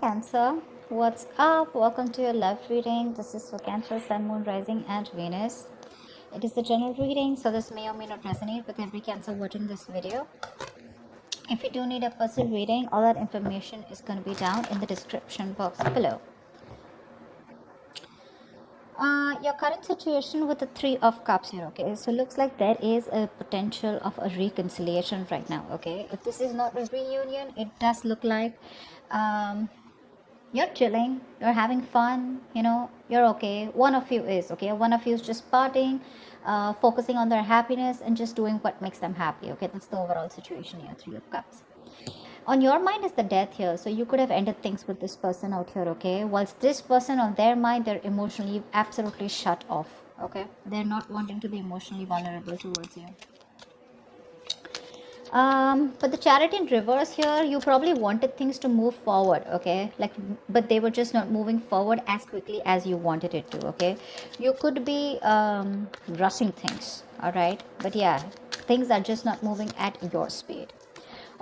Cancer. What's up? Welcome to your love reading. This is for Cancer, Sun, Moon, Rising, and Venus. It is a general reading, so this may or may not resonate with every Cancer watching this video. If you do need a personal reading, all that information is going to be down in the description box below. Your current situation with the Three of Cups here, okay? So looks like there is a potential of a reconciliation right now, okay? If this is not a reunion, it does look like you're chilling, you're having fun, you're okay. One of you is okay. One of you is just partying, focusing on their happiness and just doing what makes them happy, okay? That's the overall situation here. Three of Cups. On your mind is the death here, so you could have ended things with this person out here, okay? Whilst this person on their mind, they're emotionally absolutely shut off, okay? They're not wanting to be emotionally vulnerable towards you. But the Chariot in reverse here, you probably wanted things to move forward, okay? But they were just not moving forward as quickly as you wanted it to, okay? You could be rushing things, all right? But yeah, things are just not moving at your speed.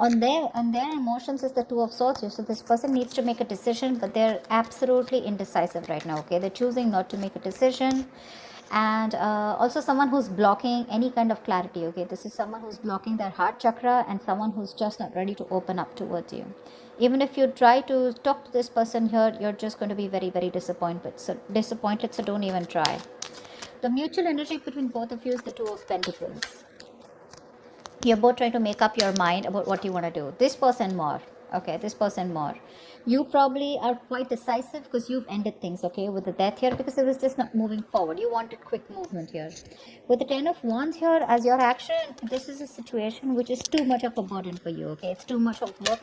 On their emotions is the Two of Swords here. So this person needs to make a decision, but they're absolutely indecisive right now, okay? They're choosing not to make a decision. And also someone who's blocking any kind of clarity, okay? This is someone who's blocking their heart chakra and someone who's just not ready to open up towards you. Even if you try to talk to this person here, you're just going to be very, very disappointed. So don't even try. The mutual energy between both of you is the Two of Pentacles. You're both trying to make up your mind about what you want to do. This person more, okay? This person more. You probably are quite decisive because you've ended things, okay, with the death here, because it was just not moving forward. You wanted quick movement here. With the Ten of Wands here as your action, this is a situation which is too much of a burden for you, okay? It's too much of work.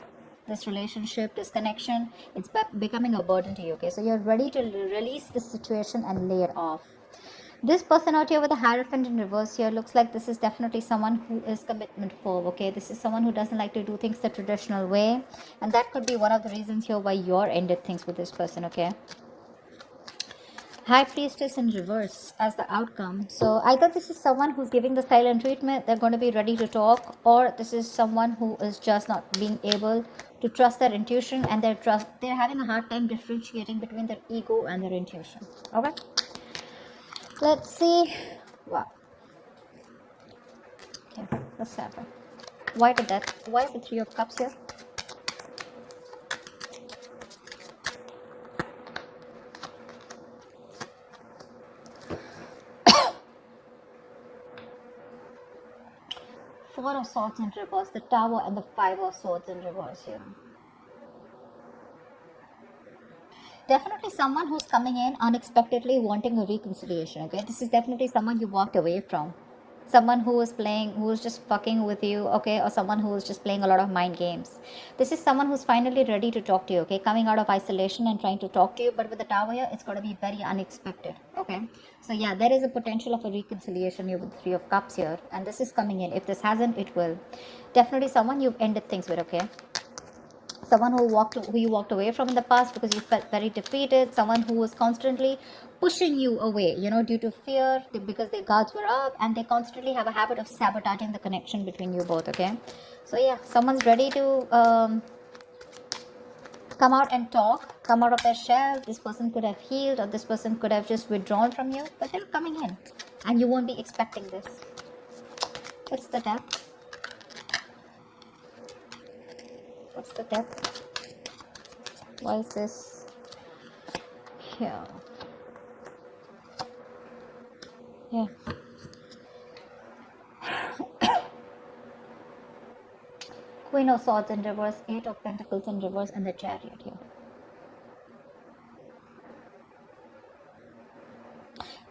This relationship, this connection, it's becoming a burden to you, okay? So you're ready to release this situation and lay it off. This person out here with the Hierophant in reverse here looks like this is definitely someone who is commitment phobe, okay? This is someone who doesn't like to do things the traditional way. And that could be one of the reasons here why you're ended things with this person, okay? High Priestess in reverse as the outcome. So either this is someone who's giving the silent treatment, they're going to be ready to talk, or this is someone who is just not being able to trust their intuition, and they're having a hard time differentiating between their ego and their intuition, okay? Let's see. Wow. Okay, let's have it. Why the death? Why is the Three of Cups here? Four of Swords in reverse, the Tower, and the Five of Swords in reverse here. Definitely someone who's coming in unexpectedly wanting a reconciliation, okay? This is definitely someone you walked away from. Someone who is playing, who is just fucking with you, okay? Or someone who is just playing a lot of mind games. This is someone who's finally ready to talk to you, okay? Coming out of isolation and trying to talk to you, but with the Tower here, it's going to be very unexpected, okay? So yeah, there is a potential of a reconciliation here with the Three of Cups here, and this is coming in. If this hasn't, it will. Definitely someone you've ended things with, okay? Someone who you walked away from in the past because you felt very defeated. Someone who was constantly pushing you away, due to fear, because their guards were up, and they constantly have a habit of sabotaging the connection between you both, okay? So yeah, someone's ready to come out and talk, come out of their shell. This person could have healed, or this person could have just withdrawn from you, but they're coming in and you won't be expecting this. What's the depth? What's the depth? Why is this here? Yeah. Queen of Swords in reverse, Eight of Pentacles in reverse, and the Chariot here.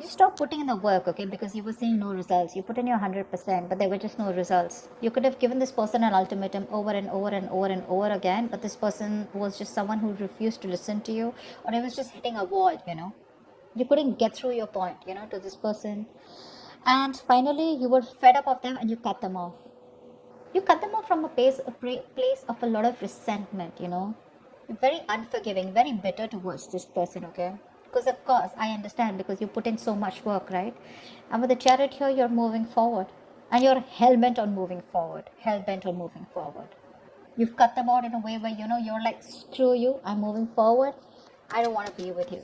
You stop putting in the work, okay, because you were seeing no results. You put in your 100%, but there were just no results. You could have given this person an ultimatum over and over and over and over again, but this person was just someone who refused to listen to you, or it was just hitting a wall, You couldn't get through your point, to this person. And finally, you were fed up of them and you cut them off. You cut them off from a place of a lot of resentment, You're very unforgiving, very bitter towards this person, okay? Because of course, I understand, because you put in so much work, right? And with the Chariot here, you're moving forward. And you're hell-bent on moving forward. Hell-bent on moving forward. You've cut them out in a way where, you're like, screw you, I'm moving forward. I don't want to be with you,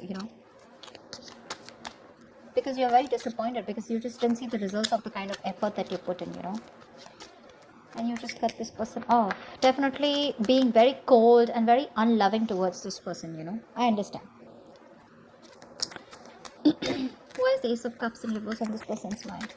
because you're very disappointed because you just didn't see the results of the kind of effort that you put in. And you just cut this person off. Definitely being very cold and very unloving towards this person. I understand. Why is the Ace of Cups in reverse on this person's mind?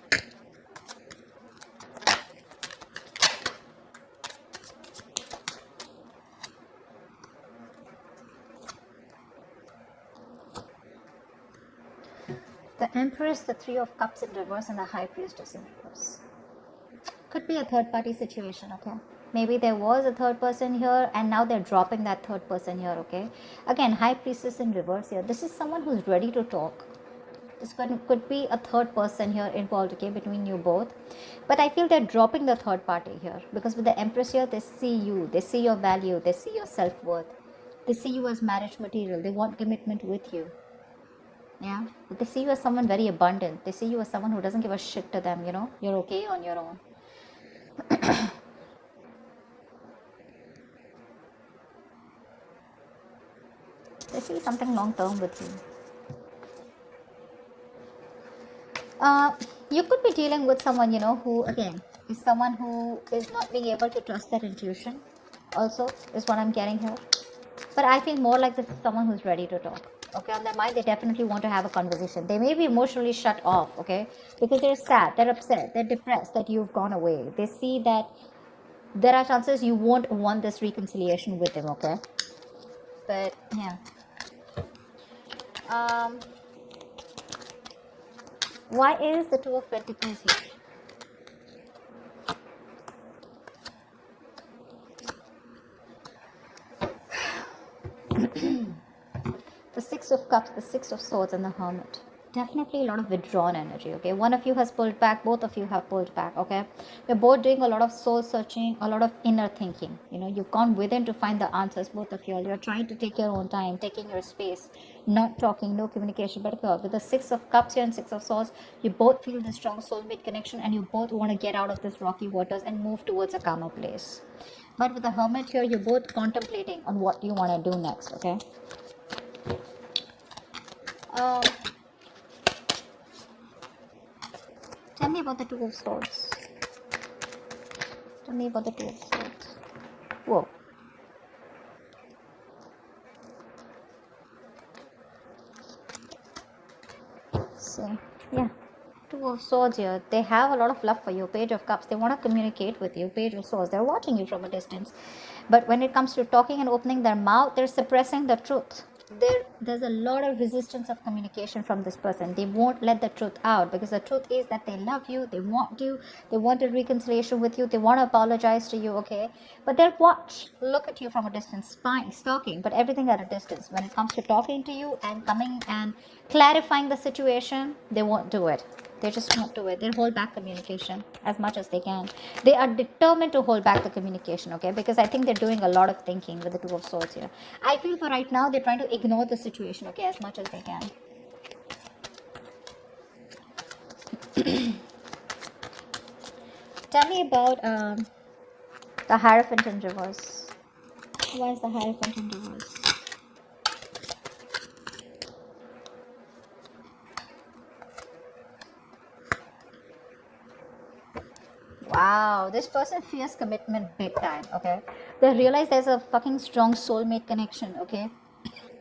The Empress, the Three of Cups in reverse, and the High Priestess in reverse. Could be a third party situation, okay? Maybe there was a third person here and now they're dropping that third person here, okay? Again, High Priestess in reverse here. This is someone who's ready to talk. This could be a third person here involved, okay, between you both. But I feel they're dropping the third party here because with the Empress here, they see you, they see your value, they see your self-worth. They see you as marriage material. They want commitment with you. Yeah, but they see you as someone very abundant. They see you as someone who doesn't give a shit to them, You're okay on your own. They see something long term with you. You could be dealing with someone, who, again, is someone who is not being able to trust their intuition, also, is what I'm getting here. But I feel more like this is someone who's ready to talk. Okay, on their mind, they definitely want to have a conversation. They may be emotionally shut off, okay, because they're sad, they're upset, they're depressed that you've gone away. They see that there are chances you won't want this reconciliation with them, okay? But, yeah. Why is the Two of Pentacles here? The Six of Cups, the Six of Swords, and the Hermit. Definitely a lot of withdrawn energy, okay? One of you has pulled back, both of you have pulled back, okay? You're both doing a lot of soul searching, a lot of inner thinking. You've gone within to find the answers, both of you. You're trying to take your own time, taking your space, not talking, no communication. But with the Six of Cups here and Six of Swords, you both feel the strong soulmate connection and you both want to get out of this rocky waters and move towards a calmer place. But with the Hermit here, you're both contemplating on what you want to do next, okay? Tell me about the Two of Swords. Tell me about the Two of Swords. Whoa. So, yeah. Two of Swords here. They have a lot of love for you. Page of Cups. They want to communicate with you. Page of Swords. They're watching you from a distance. But when it comes to talking and opening their mouth, they're suppressing the truth. There's a lot of resistance of communication from this person. They won't let the truth out because the truth is that they love you, they want a reconciliation with you, they want to apologize to you, okay? But they'll look at you from a distance, spying, stalking, but everything at a distance. When it comes to talking to you and coming and clarifying the situation, they won't do it. They just won't do it. They'll hold back communication as much as they can. They are determined to hold back the communication, okay? Because I think they're doing a lot of thinking with the Two of Swords here. I feel for right now, they're trying to ignore the situation, okay, as much as they can. Tell me about the Hierophant in reverse. Why is the Hierophant in reverse? Wow, this person fears commitment big time, okay? They realize there's a fucking strong soulmate connection, okay?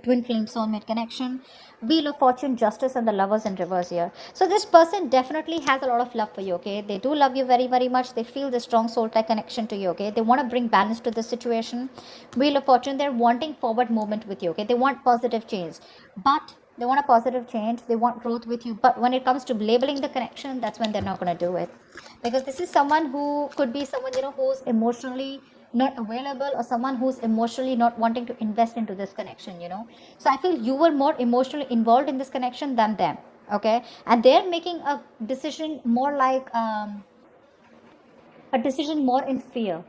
Twin flame soulmate connection. Wheel of Fortune, Justice, and the Lovers in reverse here. So this person definitely has a lot of love for you, okay? They do love you very, very much. They feel the strong soul-like connection to you, okay? They want to bring balance to the situation. Wheel of Fortune, they're wanting forward movement with you, okay? They want positive change. But they want a positive change. They want growth with you. But when it comes to labeling the connection, that's when they're not going to do it. Because this is someone who could be someone, who's emotionally not available, or someone who's emotionally not wanting to invest into this connection, So I feel you were more emotionally involved in this connection than them, okay? And they're making a decision more like a decision more in fear.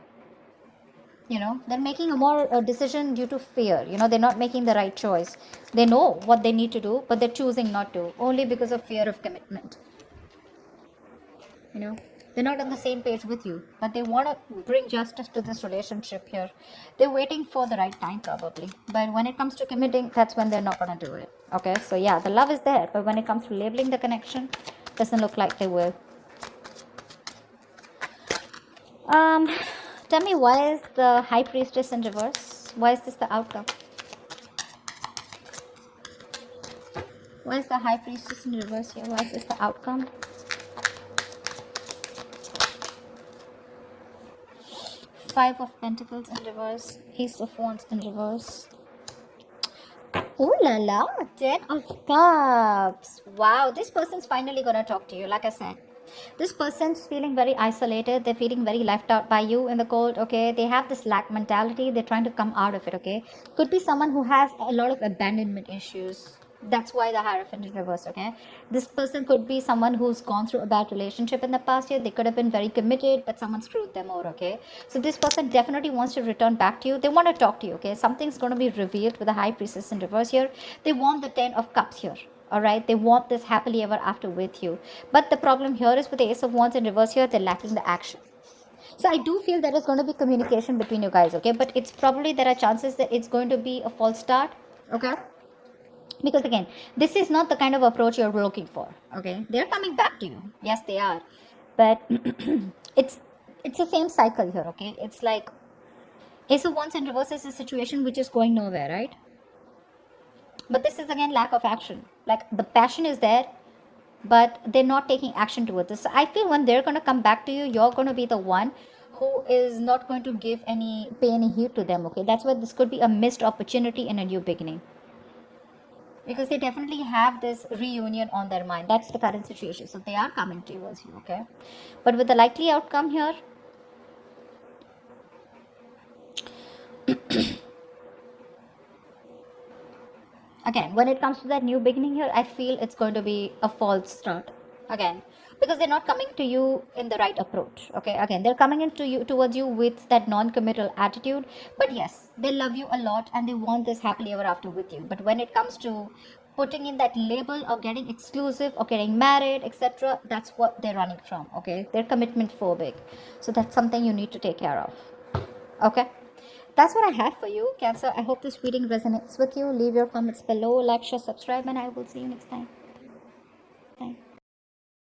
They're making a decision due to fear. They're not making the right choice. They know what they need to do, but they're choosing not to, only because of fear of commitment. They're not on the same page with you, but they want to bring justice to this relationship here. They're waiting for the right time probably, but when it comes to committing, that's when they're not going to do it. Okay, so yeah, the love is there, but when it comes to labeling the connection, doesn't look like they will. Tell me, why is the High Priestess in reverse? Why is this the outcome? Why is the High Priestess in reverse here? Why is this the outcome? Five of Pentacles in reverse. Ace of Wands in reverse. Oh la la, 10 of Cups. Wow, this person's finally gonna talk to you. Like I said, this person's feeling very isolated. They're feeling very left out by you in the cold. Okay, they have this lack mentality. They're trying to come out of it. Okay, could be someone who has a lot of abandonment issues. That's why the Hierophant in reverse. Okay, this person could be someone who's gone through a bad relationship in the past year. They could have been very committed, but someone screwed them over. Okay, so this person definitely wants to return back to you. They want to talk to you. Okay, something's going to be revealed with the High Priestess in reverse here. They want the 10 of Cups here. All right, they want this happily ever after with you, but the problem here is with the Ace of Wands in reverse here, they're lacking the action. So I do feel there is going to be communication between you guys. Okay, but it's probably, there are chances that it's going to be a false start. Okay, because again, this is not the kind of approach you're looking for. Okay, they're coming back to you, yes they are, but it's the same cycle here. Okay, it's like Ace of Wands in reverse is a situation which is going nowhere, right? But this is again lack of action. Like the passion is there, but they're not taking action towards this. So I feel when they're going to come back to you, you're going to be the one who is not going to pay any heed to them. Okay, that's why this could be a missed opportunity in a new beginning, because they definitely have this reunion on their mind. That's the current situation, so they are coming towards you. Okay, but with the likely outcome here, again, when it comes to that new beginning here, I feel it's going to be a false start again, because they're not coming to you in the right approach. Okay, again, they're coming into you towards you with that non-committal attitude, but yes, they love you a lot and they want this happily ever after with you. But when it comes to putting in that label or getting exclusive or getting married, etc., that's what they're running from. Okay, they're commitment phobic, so that's something you need to take care of. Okay, that's what I have for you, Cancer. I hope this reading resonates with you. Leave your comments below, like, share, subscribe, and I will see you next time.